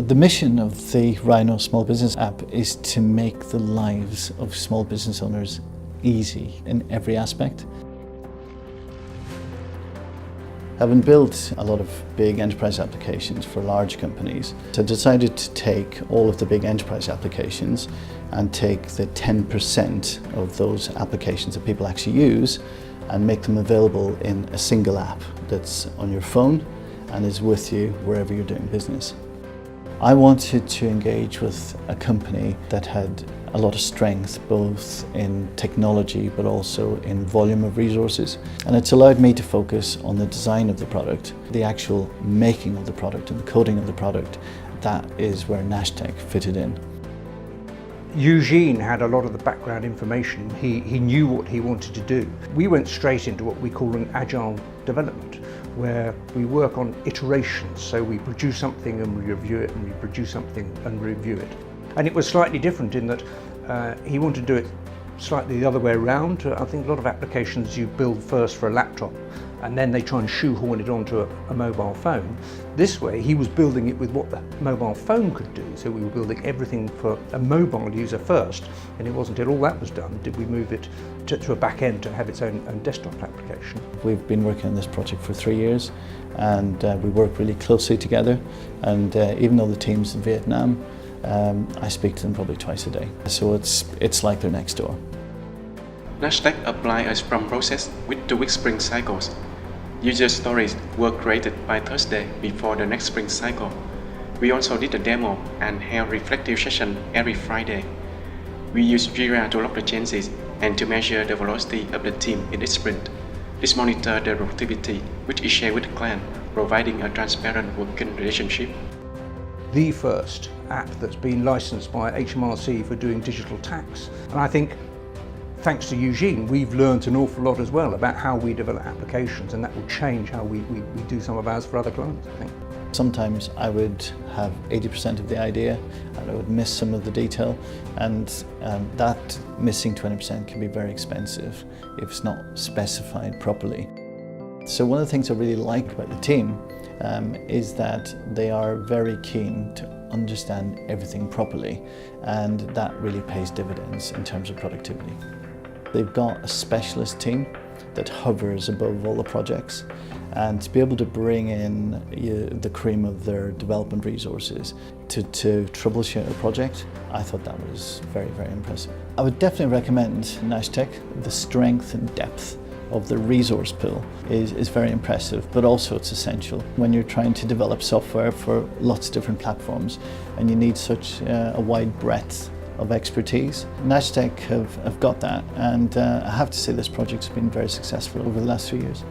The mission of the Rhino Small Business app is to make the lives of small business owners easy in every aspect. Having built a lot of big enterprise applications for large companies, I decided to take all of the big enterprise applications and take the 10% of those applications that people actually use and make them available in a single app that's on your phone and is with you wherever you're doing business. I wanted to engage with a company that had a lot of strength both in technology but also in volume of resources, and it's allowed me to focus on the design of the product, the actual making of the product and the coding of the product. That is where NashTech fitted in. Eugene had a lot of the background information. He knew what he wanted to do. We went straight into what we call an agile development, where we work on iterations. So we produce something and we review it, and we produce something and review it. And it was slightly different in that he wanted to do it slightly the other way around. I think a lot of applications you build first for a laptop and then they try and shoehorn it onto a mobile phone. This way he was building it with what the mobile phone could do. So we were building everything for a mobile user first, and it wasn't until all that was done did we move it to a back end to have its own desktop application. We've been working on this project for 3 years, and we work really closely together, and even though the team's in Vietnam, I speak to them probably twice a day. So it's like they're next door. NashTech applies a Scrum process with 2-week sprint cycles. User stories were created by Thursday before the next sprint cycle. We also did a demo and held reflective session every Friday. We use Jira to log the changes and to measure the velocity of the team in each sprint. This monitors the productivity, which is shared with the client, providing a transparent working relationship. The first app that's been licensed by HMRC for doing digital tax. And I think thanks to Eugene, we've learned an awful lot as well about how we develop applications, and that will change how we do some of ours for other clients, I think. Sometimes I would have 80% of the idea and I would miss some of the detail, and that missing 20% can be very expensive if it's not specified properly. So one of the things I really like about the team is that they are very keen to understand everything properly, and that really pays dividends in terms of productivity. They've got a specialist team that hovers above all the projects, and to be able to bring in the cream of their development resources to troubleshoot a project, I thought that was very, very impressive. I would definitely recommend NashTech. The strength and depth of the resource pool is very impressive, but also it's essential when you're trying to develop software for lots of different platforms and you need such a wide breadth of expertise. NashTech have got that, and I have to say this project's been very successful over the last 3 years.